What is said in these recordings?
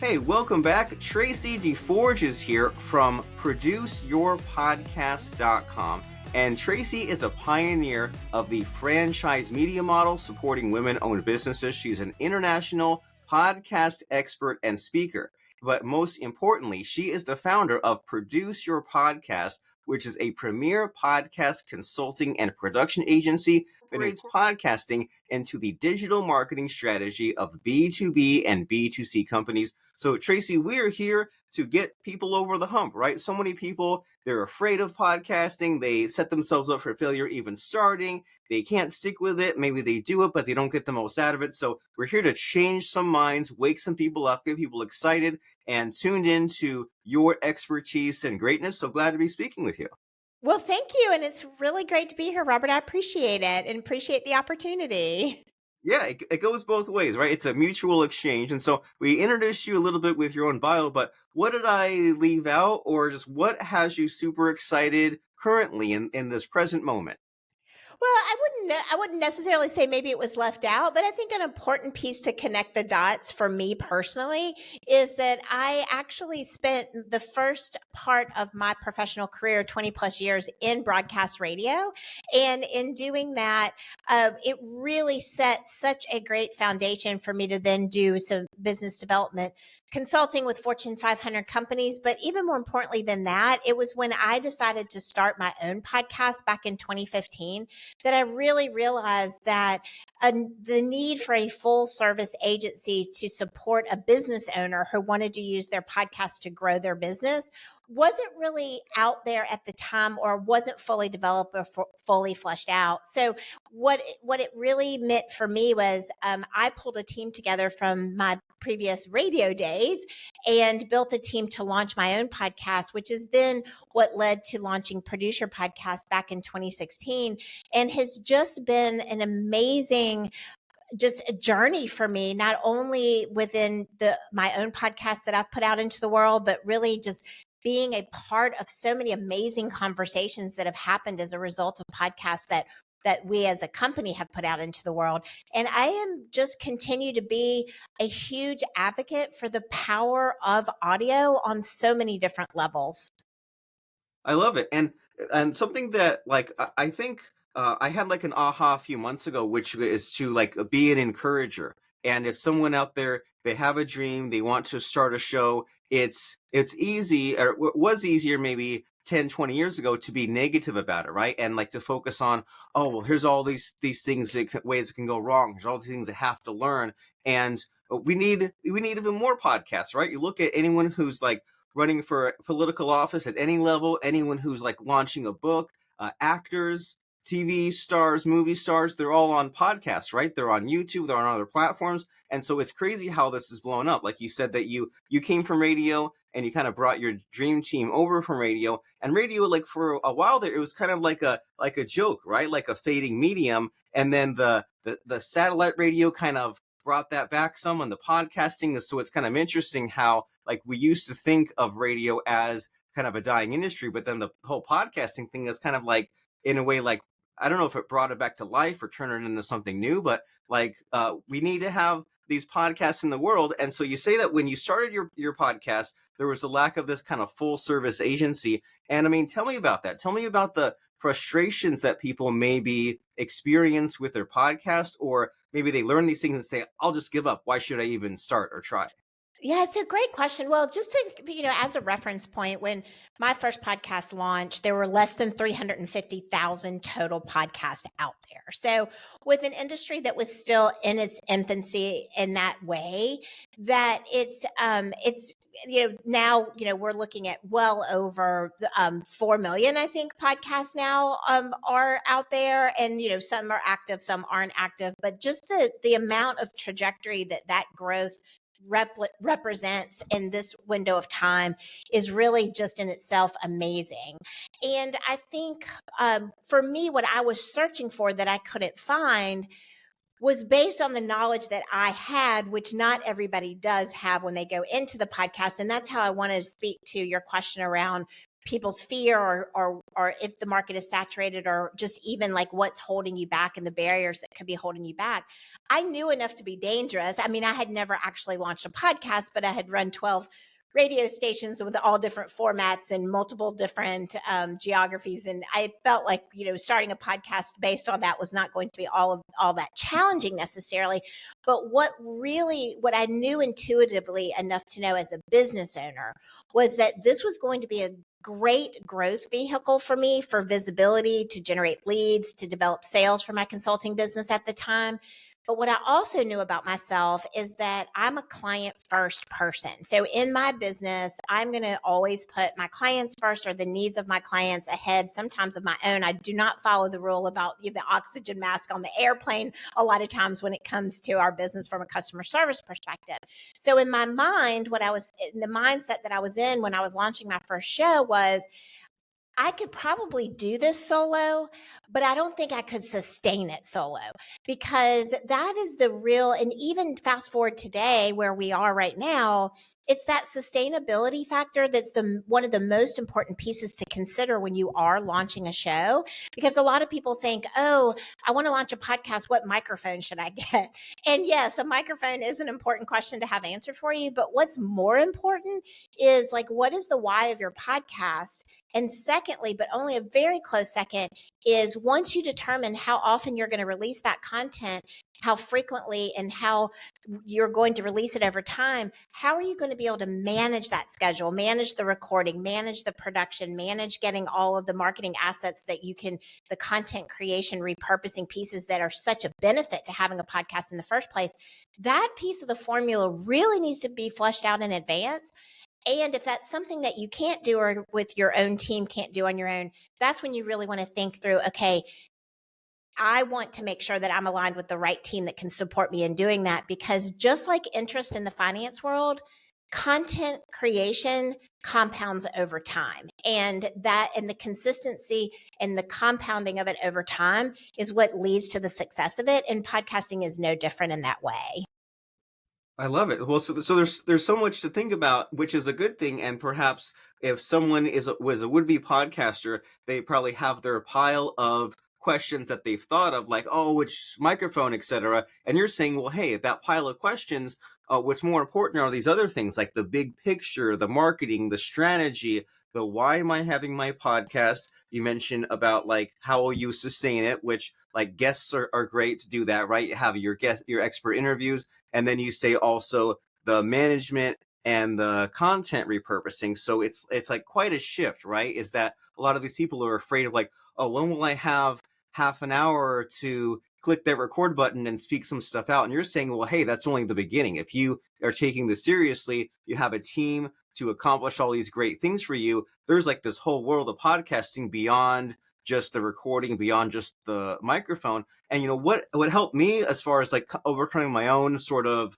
Hey, welcome back. Traci DeForge is here from produceyourpodcast.com. And Tracy is a pioneer of the franchise media model supporting women-owned businesses. She's an international podcast expert and speaker. But most importantly, she is the founder of Produce Your Podcast, which is a premier podcast consulting and production agency that integrates podcasting into the digital marketing strategy of B2B and B2C companies. So, Tracy, we are here to get people over the hump, right? So many people, they're afraid of podcasting. They set themselves up for failure even starting. They can't stick with it. Maybe they do it, but they don't get the most out of it. So we're here to change some minds, wake some people up, get people excited and tuned into your expertise and greatness. So glad to be speaking with you. Well, thank you. And it's really great to be here, Robert. I appreciate it and appreciate the opportunity. Yeah, it goes both ways, right? It's a mutual exchange. And so we introduced you a little bit with your own bio, but what did I leave out, or just what has you super excited currently in this present moment? Well, I wouldn't necessarily say maybe it was left out, but I think an important piece to connect the dots for me personally is that I actually spent the first part of my professional career, 20 plus years, in broadcast radio. And in doing that, it really set such a great foundation for me to then do some business development consulting with Fortune 500 companies. But even more importantly than that, it was when I decided to start my own podcast back in 2015 that I really realized that the need for a full service agency to support a business owner who wanted to use their podcast to grow their business wasn't really out there at the time, or wasn't fully developed or fully fleshed out. So what it really meant for me was I pulled a team together from my previous radio days and built a team to launch my own podcast, which is then what led to launching Producer Podcast back in 2016, and has just been an amazing just a journey for me, not only within my own podcast that I've put out into the world, but really just being a part of so many amazing conversations that have happened as a result of podcasts that we as a company have put out into the world. And I am just continue to be a huge advocate for the power of audio on so many different levels. I love it. And something that I think I had like an aha a few months ago, which is to like be an encourager. And if someone out there, they have a dream, they want to start a show, it's easy, or it was easier maybe 10, 20 years ago to be negative about it, right? And like to focus on, oh, well, here's all these things, ways it can go wrong. There's all these things I have to learn. And we need even more podcasts, right? You look at anyone who's like running for political office at any level, anyone who's like launching a book, actors, TV stars, movie stars, they're all on podcasts, right? They're on YouTube, they're on other platforms. And so it's crazy how this is blown up. Like you said that you came from radio and you kind of brought your dream team over from radio. And radio, like for a while there, it was kind of like a joke, right? Like a fading medium. And then the satellite radio kind of brought that back some on the podcasting. So it's kind of interesting how like we used to think of radio as kind of a dying industry, but then the whole podcasting thing is kind of like, in a way, like, I don't know if it brought it back to life or turned it into something new, but like we need to have these podcasts in the world. And so you say that when you started your podcast, there was a lack of this kind of full service agency. And I mean, tell me about that. Tell me about the frustrations that people maybe experience with their podcast, or maybe they learn these things and say, I'll just give up. Why should I even start or try? Yeah, it's a great question. Well, just to, as a reference point, when my first podcast launched, there were less than 350,000 total podcasts out there. So with an industry that was still in its infancy in that way, that now, we're looking at well over 4 million, I think, podcasts now are out there. And, some are active, some aren't active, but just the amount of trajectory that growth represents in this window of time is really just in itself amazing. And I think for me, what I was searching for that I couldn't find was based on the knowledge that I had, which not everybody does have when they go into the podcast. And that's how I wanted to speak to your question around people's fear, or if the market is saturated, or just even like what's holding you back and the barriers that could be holding you back. I knew enough to be dangerous. I mean, I had never actually launched a podcast, but I had run 12 radio stations with all different formats and multiple different geographies. And I felt like, starting a podcast based on that was not going to be all that challenging necessarily. But what I knew intuitively enough to know as a business owner was that this was going to be a great growth vehicle for me, for visibility, to generate leads, to develop sales for my consulting business at the time. But what I also knew about myself is that I'm a client first person. So in my business, I'm going to always put my clients first, or the needs of my clients ahead, sometimes of my own. I do not follow the rule about the oxygen mask on the airplane a lot of times when it comes to our business from a customer service perspective. So in my mind, the mindset that I was in when I was launching my first show was, I could probably do this solo, but I don't think I could sustain it solo, because that is the real, and even fast forward today where we are right now, it's that sustainability factor that's one of the most important pieces to consider when you are launching a show. Because a lot of people think, oh, I want to launch a podcast. What microphone should I get? And yes, a microphone is an important question to have answered for you. But what's more important is, like, what is the why of your podcast? And secondly, but only a very close second, is once you determine how often you're going to release that content, how frequently, and how you're going to release it over time, how are you going to be able to manage that schedule, manage the recording, manage the production, manage getting all of the marketing assets that you can, the content creation, repurposing pieces that are such a benefit to having a podcast in the first place? That piece of the formula really needs to be fleshed out in advance. And if that's something that you can't do, or with your own team can't do on your own, that's when you really want to think through, okay, I want to make sure that I'm aligned with the right team that can support me in doing that. Because just like interest in the finance world, content creation compounds over time. And the consistency and the compounding of it over time is what leads to the success of it. And podcasting is no different in that way. I love it. Well, so there's so much to think about, which is a good thing. And perhaps if someone was a would-be podcaster, they probably have their pile of questions that they've thought of, like, oh, which microphone, etc. And you're saying, well, hey, that pile of questions, what's more important are these other things, like the big picture, the marketing, the strategy, the why am I having my podcast? You mentioned about, like, how will you sustain it, which, like, guests are great to do that, right? You have your expert interviews. And then you say also the management and the content repurposing. So it's like quite a shift, right? Is that a lot of these people are afraid of, like, oh, when will I have half an hour to click that record button and speak some stuff out? And you're saying, well, hey, that's only the beginning. If you are taking this seriously, you have a team to accomplish all these great things for you. There's like this whole world of podcasting beyond just the recording, beyond just the microphone. And what helped me as far as, like, overcoming my own sort of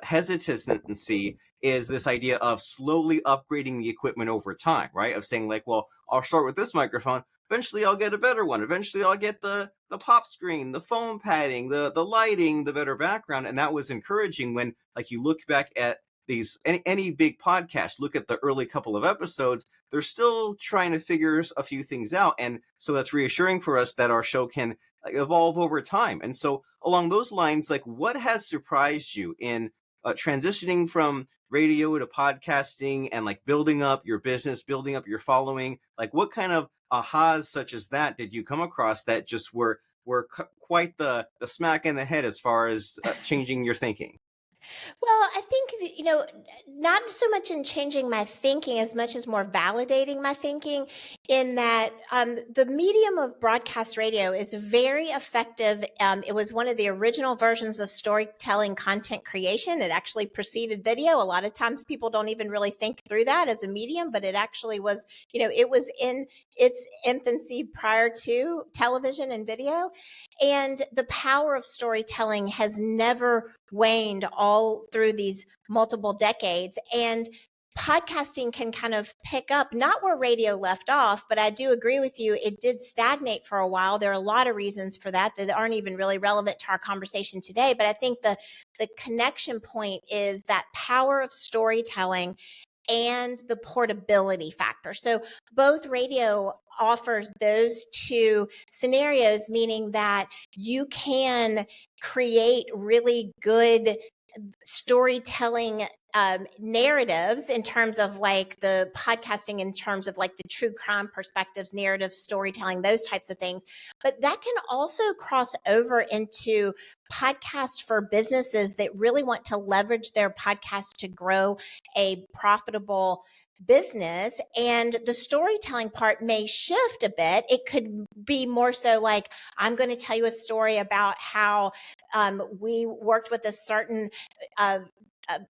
hesitancy is this idea of slowly upgrading the equipment over time, right? Of saying, like, well, I'll start with this microphone. Eventually I'll get a better one. Eventually I'll get the pop screen, the foam padding, the lighting, the better background. And that was encouraging when, like, you look back at these, any big podcast, look at the early couple of episodes, they're still trying to figure a few things out. And so that's reassuring for us that our show can, like, evolve over time. And so along those lines, like, what has surprised you in transitioning from radio to podcasting, and, like, building up your business, building up your following? Like, what kind of ahas such as that did you come across that just were quite the smack in the head as far as changing your thinking? Well, I think, not so much in changing my thinking as much as more validating my thinking, in that the medium of broadcast radio is very effective. It was one of the original versions of storytelling content creation. It actually preceded video. A lot of times people don't even really think through that as a medium, but it actually was, it was in its infancy prior to television and video. And the power of storytelling has never waned all through these multiple decades. And podcasting can kind of pick up, not where radio left off, but I do agree with you. It did stagnate for a while. There are a lot of reasons for that aren't even really relevant to our conversation today. But I think the connection point is that power of storytelling and the portability factor. So both radio offers those two scenarios, meaning that you can create really good storytelling narratives in terms of like the podcasting, in terms of like the true crime perspectives, narrative storytelling, those types of things. But that can also cross over into podcasts for businesses that really want to leverage their podcast to grow a profitable business. And the storytelling part may shift a bit. It could be more so like, I'm going to tell you a story about how we worked with a certain uh,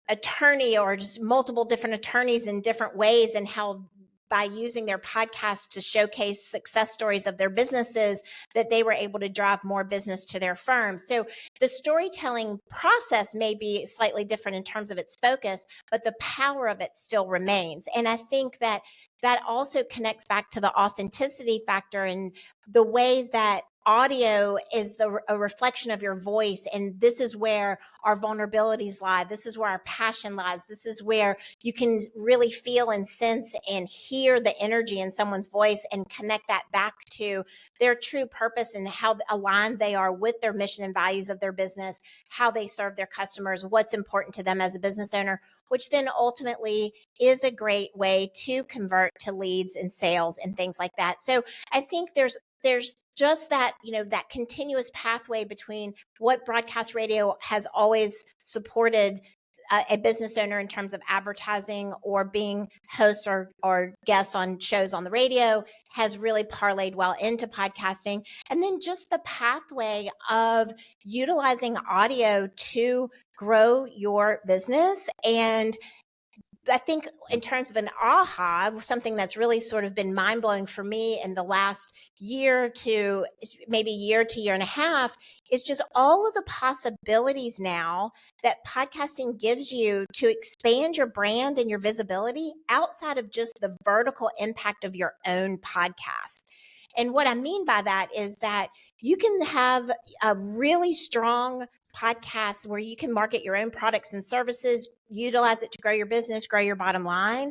attorney, or just multiple different attorneys in different ways, and how by using their podcast to showcase success stories of their businesses, that they were able to drive more business to their firms. So the storytelling process may be slightly different in terms of its focus, but the power of it still remains. And I think that that also connects back to the authenticity factor, and the ways that audio is a reflection of your voice. And this is where our vulnerabilities lie. This is where our passion lies. This is where you can really feel and sense and hear the energy in someone's voice, and connect that back to their true purpose and how aligned they are with their mission and values of their business, how they serve their customers, what's important to them as a business owner, which then ultimately is a great way to convert to leads and sales and things like that. So I think there's just that, that continuous pathway between what broadcast radio has always supported a business owner in terms of advertising or being hosts or guests on shows on the radio, has really parlayed well into podcasting. And then just the pathway of utilizing audio to grow your business. And I think in terms of an aha, something that's really sort of been mind blowing for me in the last year to maybe year to year and a half, is just all of the possibilities now that podcasting gives you to expand your brand and your visibility outside of just the vertical impact of your own podcast. And what I mean by that is that you can have a really strong podcast where you can market your own products and services, utilize it to grow your business, grow your bottom line.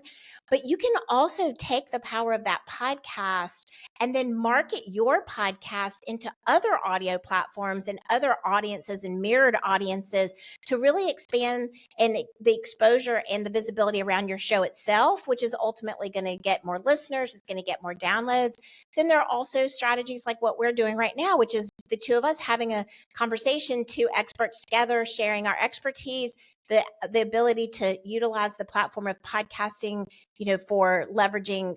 But you can also take the power of that podcast and then market your podcast into other audio platforms and other audiences and mirrored audiences to really expand and the exposure and the visibility around your show itself, which is ultimately going to get more listeners, it's going to get more downloads. Then there are also strategies like what we're doing right now, which is the two of us having a conversation, two experts together, sharing our expertise, the ability to utilize the platform of podcasting, for leveraging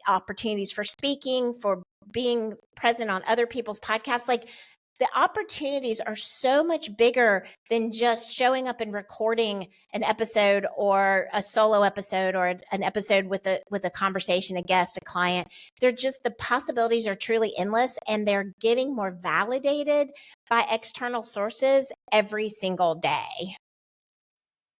opportunities for speaking, for being present on other people's podcasts. Like, the opportunities are so much bigger than just showing up and recording an episode or a solo episode or an episode with a conversation, a guest, a client. They're just, the possibilities are truly endless, and they're getting more validated by external sources every single day.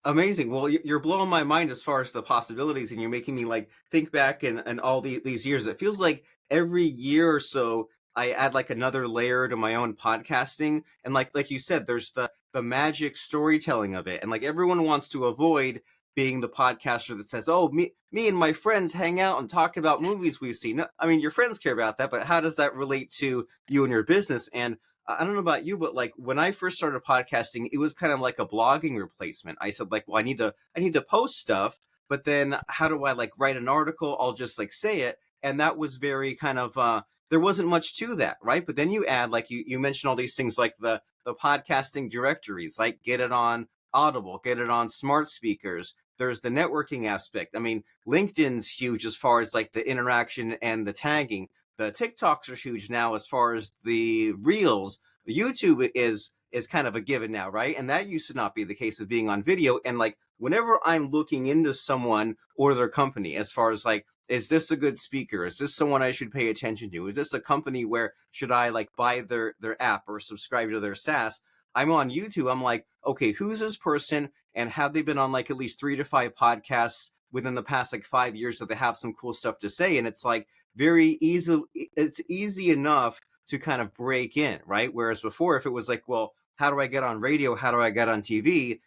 Amazing. Well, you're blowing my mind as far as the possibilities, and you're making me like think back and all these years. It feels like every year or so I add like another layer to my own podcasting, and like you said, there's the magic storytelling of it, and like everyone wants to avoid being the podcaster that says, "Oh, me and my friends hang out and talk about movies we've seen." No, I mean, your friends care about that, but how does that relate to you and your business? And I don't know about you, but like when I first started podcasting, it was kind of like a blogging replacement. I said like, well, I need to post stuff, but then how do I like write an article? I'll just like say it. And that was very kind of there wasn't much to that, right? But then you add like you mentioned all these things like the podcasting directories, like get it on Audible, get it on smart speakers. There's the networking aspect. I mean, LinkedIn's huge as far as like the interaction and the tagging. The TikToks are huge now as far as the reels. YouTube is kind of a given now, right? And that used to not be the case of being on video. And like whenever I'm looking into someone or their company, as far as like, is this a good speaker? Is this someone I should pay attention to? Is this a company where should I like buy their app or subscribe to their SaaS? I'm on YouTube. I'm like, okay, who's this person? And have they been on like at least 3 to 5 podcasts within the past like 5 years that they have some cool stuff to say? And it's like, very easy. It's easy enough to kind of break in, right? Whereas before, if it was like, well, how do I get on radio? How do I get on TV?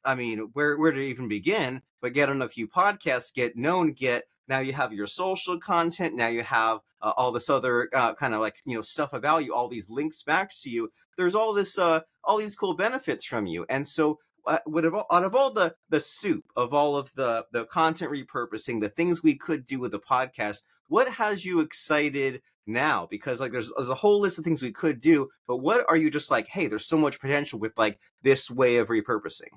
I mean, where to even begin? But get on a few podcasts, get known, get now you have your social content. Now you have all this other kind of like stuff about you, all these links back to you. There's all these cool benefits from you, and so. Out of all the soup of all of the content repurposing, the things we could do with the podcast, what has you excited now? Because like there's a whole list of things we could do, but what are you just like, hey, there's so much potential with like this way of repurposing?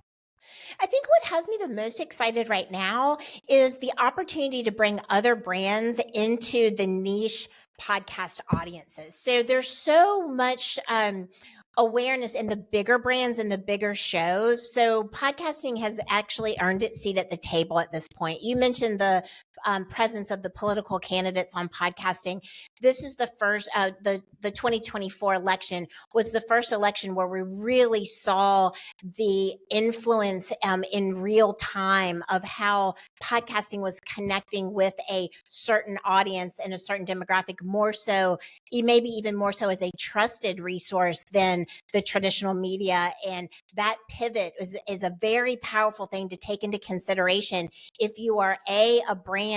I think what has me the most excited right now is the opportunity to bring other brands into the niche podcast audiences. So there's so much awareness in the bigger brands and the bigger shows. So podcasting has actually earned its seat at the table at this point. You mentioned the presence of the political candidates on podcasting. This is the first, the 2024 election was the first election where we really saw the influence in real time of how podcasting was connecting with a certain audience and a certain demographic, more so, maybe even more so as a trusted resource than the traditional media. And that pivot is a very powerful thing to take into consideration if you are a brand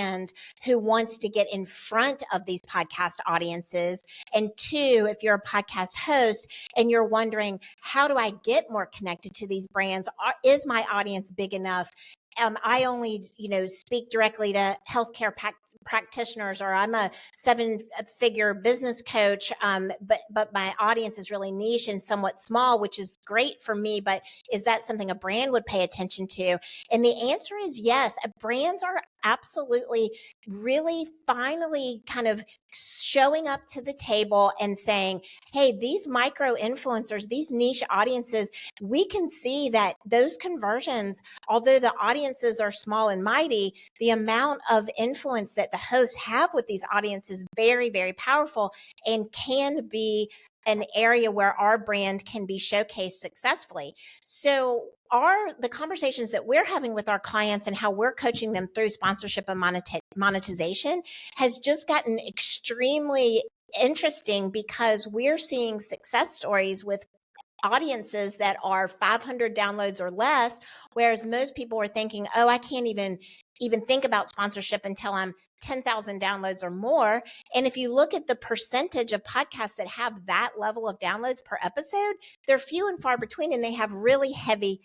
who wants to get in front of these podcast audiences, and two, if you're a podcast host and you're wondering, how do I get more connected to these brands? Is my audience big enough? I only, speak directly to healthcare practitioners, or I'm a 7-figure business coach, but my audience is really niche and somewhat small, which is great for me. But is that something a brand would pay attention to? And the answer is yes. Brands are absolutely really finally kind of showing up to the table and saying, hey, these micro influencers, these niche audiences, we can see that those conversions, although the audiences are small and mighty, the amount of influence that the hosts have with these audiences is very, very powerful and can be an area where our brand can be showcased successfully. So the conversations that we're having with our clients and how we're coaching them through sponsorship and monetization has just gotten extremely interesting, because we're seeing success stories with audiences that are 500 downloads or less, whereas most people are thinking, oh, I can't even think about sponsorship until I'm 10,000 downloads or more. And if you look at the percentage of podcasts that have that level of downloads per episode, they're few and far between, and they have really heavy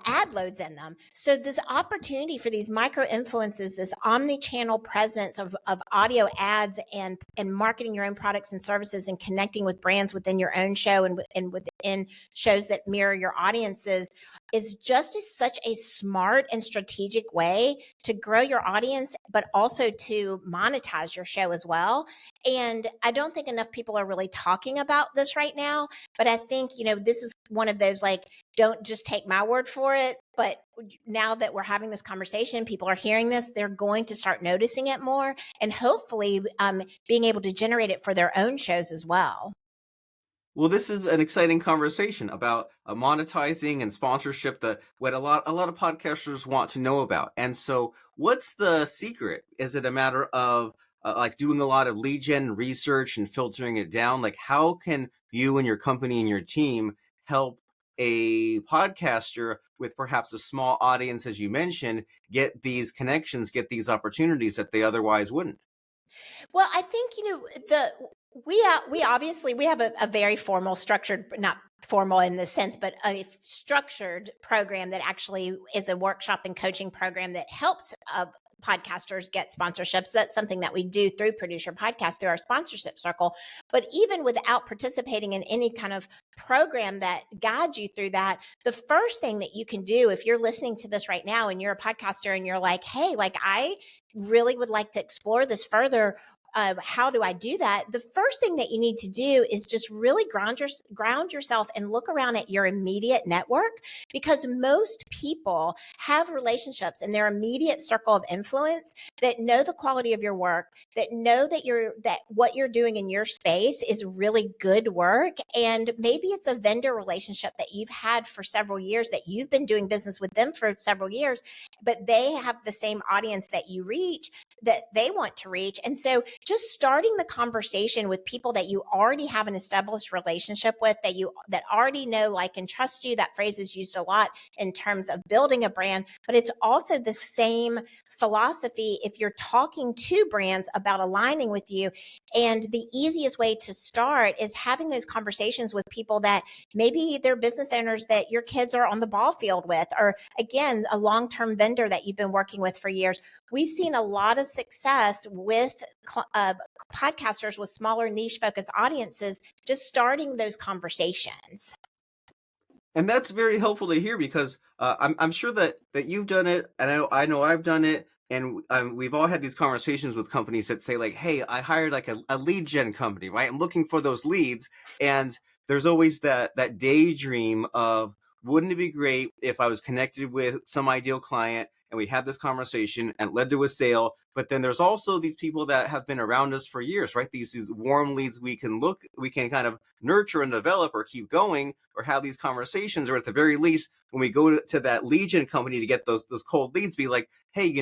ad loads in them. So this opportunity for these micro influences, this omni-channel presence of audio ads and marketing your own products and services and connecting with brands within your own show and within shows that mirror your audiences, is just such a smart and strategic way to grow your audience, but also to monetize your show as well. And I don't think enough people are really talking about this right now, but I think, this is one of those, like, don't just take my word for it. But now that we're having this conversation, people are hearing this, they're going to start noticing it more, and hopefully being able to generate it for their own shows as well. Well, this is an exciting conversation about monetizing and sponsorship, that what a lot of podcasters want to know about. And so, what's the secret? Is it a matter of like doing a lot of lead gen research and filtering it down? Like, how can you and your company and your team help a podcaster with perhaps a small audience, as you mentioned, get these connections, get these opportunities that they otherwise wouldn't? Well, I think, we obviously we have a very formal, structured, not formal in the sense, but a structured program that actually is a workshop and coaching program that helps podcasters get sponsorships. That's something that we do through Producer Podcast, through our sponsorship circle. But even without participating in any kind of program that guides you through that, the first thing that you can do, if you're listening to this right now and you're a podcaster and you're like, hey, like, I really would like to explore this further, how do I do that? The first thing that you need to do is just really ground yourself and look around at your immediate network, because most people have relationships in their immediate circle of influence that know the quality of your work, that know that what you're doing in your space is really good work. And maybe it's a vendor relationship that you've had for several years, that you've been doing business with them for several years, but they have the same audience that you reach, that they want to reach. And so just starting the conversation with people that you already have an established relationship with, that already know, like, and trust you. That phrase is used a lot in terms of building a brand, but it's also the same philosophy if you're talking to brands about aligning with you. And the easiest way to start is having those conversations with people that maybe they're business owners that your kids are on the ball field with, or again, a long-term vendor that you've been working with for years. We've seen a lot of success with podcasters with smaller niche focused audiences, just starting those conversations. And that's very helpful to hear because I'm sure that you've done it, and I know I've done it, and we've all had these conversations with companies that say like, "Hey, I hired like a lead gen company, right? I'm looking for those leads," and there's always that daydream of, wouldn't it be great if I was connected with some ideal client and we had this conversation and it led to a sale? But then there's also these people that have been around us for years, right? These warm leads we can kind of nurture and develop or keep going or have these conversations, or at the very least, when we go to that lead gen company to get those cold leads, be like, hey,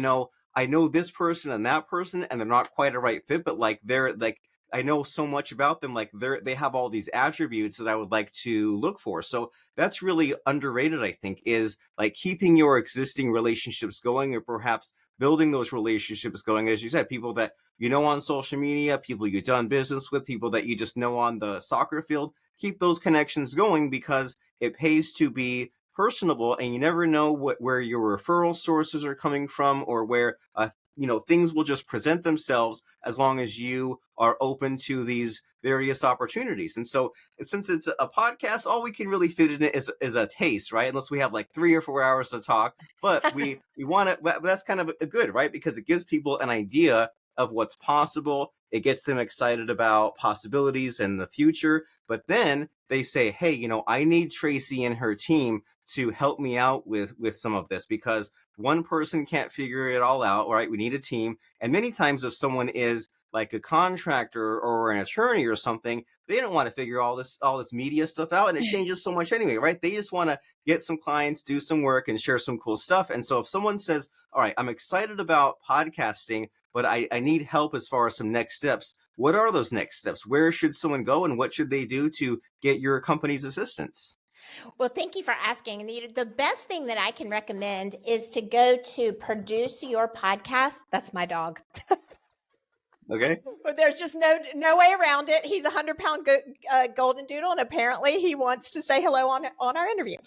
I know this person and that person, and they're not quite a right fit, but like they're like, I know so much about them, like they have all these attributes that I would like to look for. So that's really underrated, I think, is like keeping your existing relationships going, or perhaps building those relationships going, as you said, people that you know on social media, people you've done business with, people that you just know on the soccer field. Keep those connections going because it pays to be personable, and you never know where your referral sources are coming from, or where things will just present themselves as long as you are open to these various opportunities. And so, since it's a podcast, all we can really fit in it is a taste, right? Unless we have like 3 or 4 hours to talk, but we want to. That's kind of a good, right? Because it gives people an idea of what's possible. It gets them excited about possibilities and the future. But then they say, hey, I need Tracy and her team to help me out with some of this, because one person can't figure it all out, right? We need a team. And many times if someone is like a contractor or an attorney or something, they don't want to figure all this media stuff out, and it changes so much anyway, right? They just want to get some clients, do some work, and share some cool stuff. And so if someone says, all right, I'm excited about podcasting, but I need help as far as some next steps, what are those next steps? Where should someone go, and what should they do to get your company's assistance? Well, thank you for asking. The best thing that I can recommend is to go to Produce Your Podcast. That's my dog. Okay. But there's just no way around it. He's a 100-pound golden doodle, and apparently he wants to say hello on our interview.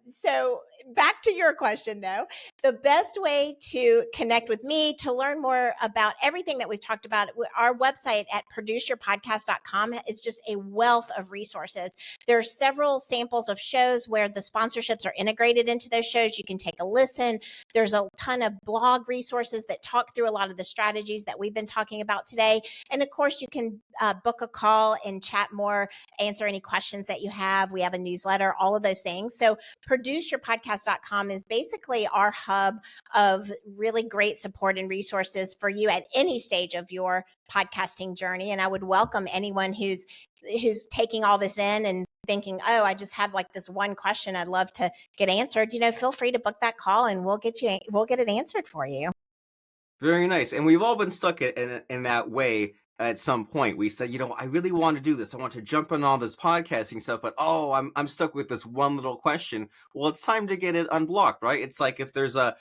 So back to your question, though, the best way to connect with me, to learn more about everything that we've talked about, our website at produceyourpodcast.com is just a wealth of resources. There are several samples of shows where the sponsorships are integrated into those shows. You can take a listen. There's a ton of blog resources that talk through a lot of the strategies that we've been talking about today. And of course, you can book a call and chat more, answer any questions that you have. We have a newsletter, all of those things. So produceyourpodcast.com is basically our hub of really great support and resources for you at any stage of your podcasting journey. And I would welcome anyone who's taking all this in and thinking, oh, I just had like this one question I'd love to get answered. Feel free to book that call and we'll get it answered for you. Very nice. And we've all been stuck in that way at some point. We said, I really want to do this. I want to jump on all this podcasting stuff, but I'm stuck with this one little question. Well, it's time to get it unblocked, right? It's like if there's the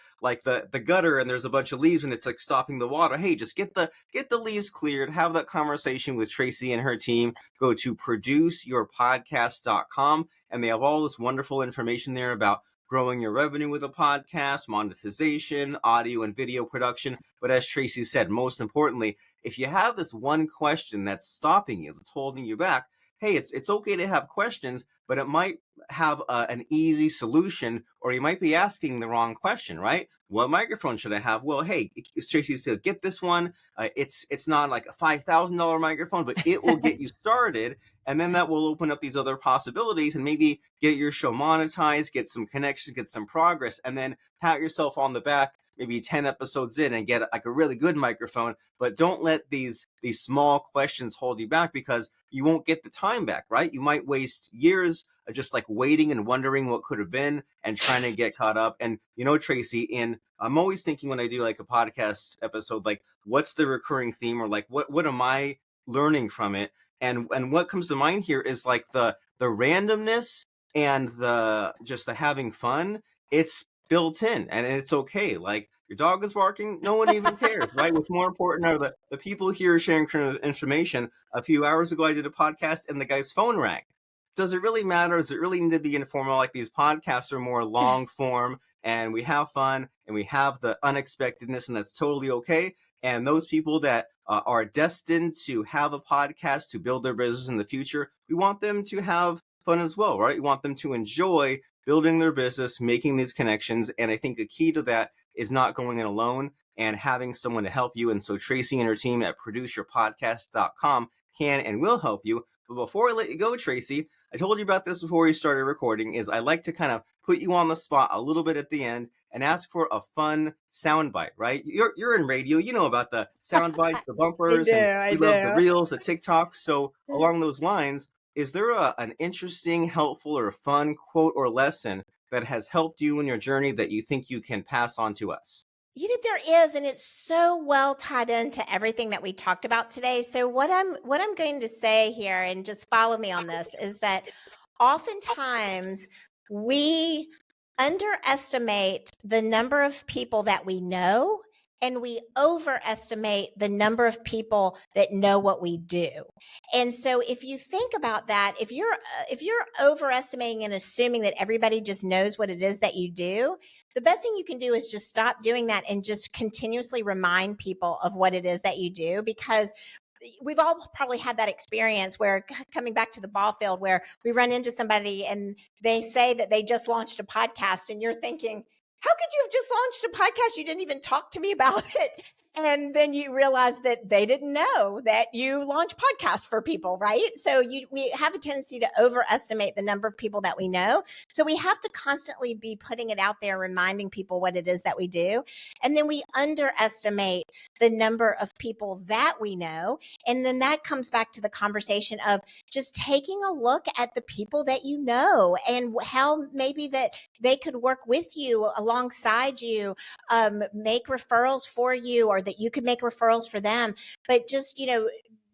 gutter and there's a bunch of leaves and it's like stopping the water. Hey, just get the leaves cleared, have that conversation with Tracy and her team. Go to produceyourpodcast.com, and they have all this wonderful information there about growing your revenue with a podcast, monetization, audio and video production. But as Tracy said, most importantly, if you have this one question that's stopping you, that's holding you back, hey, it's okay to have questions, but it might have an easy solution, or you might be asking the wrong question, right? What microphone should I have? Well, hey, Tracy said, get this one. It's not like a $5,000 microphone, but it will get you started. And then that will open up these other possibilities and maybe get your show monetized, get some connection, get some progress, and then pat yourself on the back maybe 10 episodes in and get like a really good microphone, but don't let these small questions hold you back, because you won't get the time back, right? You might waste years of just like waiting and wondering what could have been and trying to get caught up. And Tracy, in I'm always thinking when I do like a podcast episode, like what's the recurring theme, or like what am I learning from it? And what comes to mind here is like the randomness and the just the having fun. It's built in and it's okay. Like your dog is barking, no one even cares, right? What's more important are the people here sharing information. A few hours ago, I did a podcast and the guy's phone rang. Does it really matter? Does it really need to be informal? Like these podcasts are more long form, and we have fun and we have the unexpectedness, and that's totally okay. And those people that are destined to have a podcast to build their business in the future, we want them to have fun as well, right? We want them to enjoy building their business, making these connections. And I think a key to that is not going in alone and having someone to help you. And so Tracy and her team at produceyourpodcast.com can and will help you. But before I let you go, Tracy, I told you about this before we started recording, is I like to kind of put you on the spot a little bit at the end and ask for a fun soundbite, right? You're in radio, you know about the sound bites, the I bumpers, do, and I we love the do. reels, the TikToks. So along those lines, is there an interesting, helpful, or fun quote or lesson that has helped you in your journey that you think you can pass on to us? There is, and it's so well tied into everything that we talked about today. So what I'm going to say here, and just follow me on this, is that oftentimes we underestimate the number of people that we know, and we overestimate the number of people that know what we do. And so if you think about that, if you're overestimating and assuming that everybody just knows what it is that you do, the best thing you can do is just stop doing that and just continuously remind people of what it is that you do. Because we've all probably had that experience where, coming back to the ball field, where we run into somebody and they say that they just launched a podcast, and you're thinking, how could you have just launched a podcast? You didn't even talk to me about it. And then you realize that they didn't know that you launch podcasts for people, right? So we have a tendency to overestimate the number of people that we know. So we have to constantly be putting it out there, reminding people what it is that we do. And then we underestimate the number of people that we know. And then that comes back to the conversation of just taking a look at the people that you know and how maybe that they could work with you, alongside you, make referrals for you, or that you could make referrals for them. But just,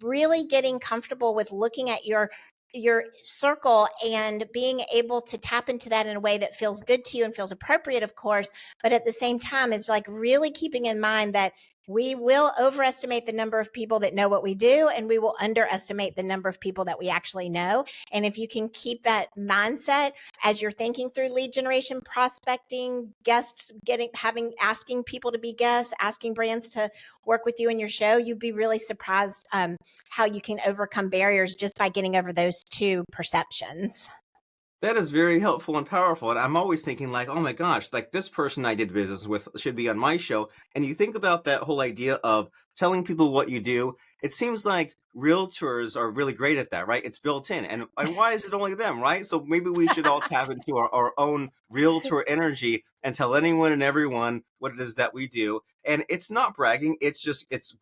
really getting comfortable with looking at your circle and being able to tap into that in a way that feels good to you and feels appropriate, of course. But at the same time, it's like really keeping in mind that we will overestimate the number of people that know what we do, and we will underestimate the number of people that we actually know. And if you can keep that mindset as you're thinking through lead generation, prospecting, guests, asking people to be guests, asking brands to work with you in your show, you'd be really surprised how you can overcome barriers just by getting over those two perceptions. That is very helpful and powerful. And I'm always thinking, like, oh my gosh, like this person I did business with should be on my show. And you think about that whole idea of telling people what you do. It seems like realtors are really great at that, right? It's built in. And why is it only them, right? So maybe we should all tap into our own realtor energy and tell anyone and everyone what it is that we do. And it's not bragging. It's just, it's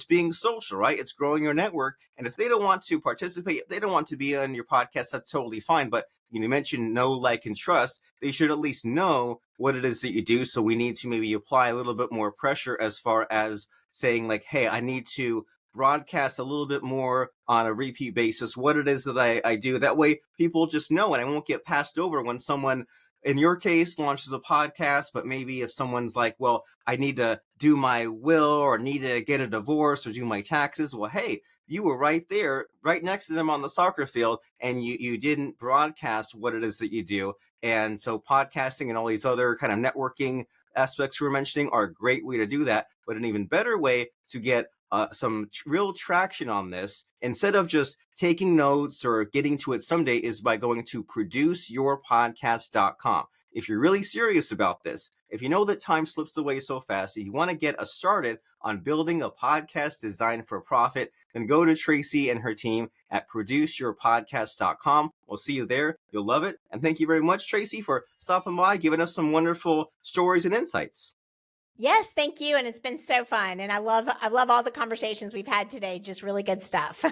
being social, right? It's growing your network. And if they don't want to participate, if they don't want to be on your podcast, that's totally fine. But you mentioned know, like, and trust. They should at least know what it is that you do. So we need to maybe apply a little bit more pressure as far as saying, like, hey, I need to broadcast a little bit more on a repeat basis what it is that I do. That way people just know, and I won't get passed over when someone, in your case, launches a podcast. But maybe if someone's like, well, I need to do my will, or need to get a divorce, or do my taxes, well, hey, you were right there, right next to them on the soccer field, and you didn't broadcast what it is that you do. And so podcasting and all these other kind of networking aspects we're mentioning are a great way to do that. But an even better way to get some real traction on this, instead of just taking notes or getting to it someday, is by going to produceyourpodcast.com. If you're really serious about this, if you know that time slips away so fast, if you want to get us started on building a podcast designed for profit, then go to Tracy and her team at produceyourpodcast.com. We'll see you there. You'll love it. And thank you very much, Tracy, for stopping by, giving us some wonderful stories and insights. Yes, thank you. And it's been so fun. And I love all the conversations we've had today. Just really good stuff.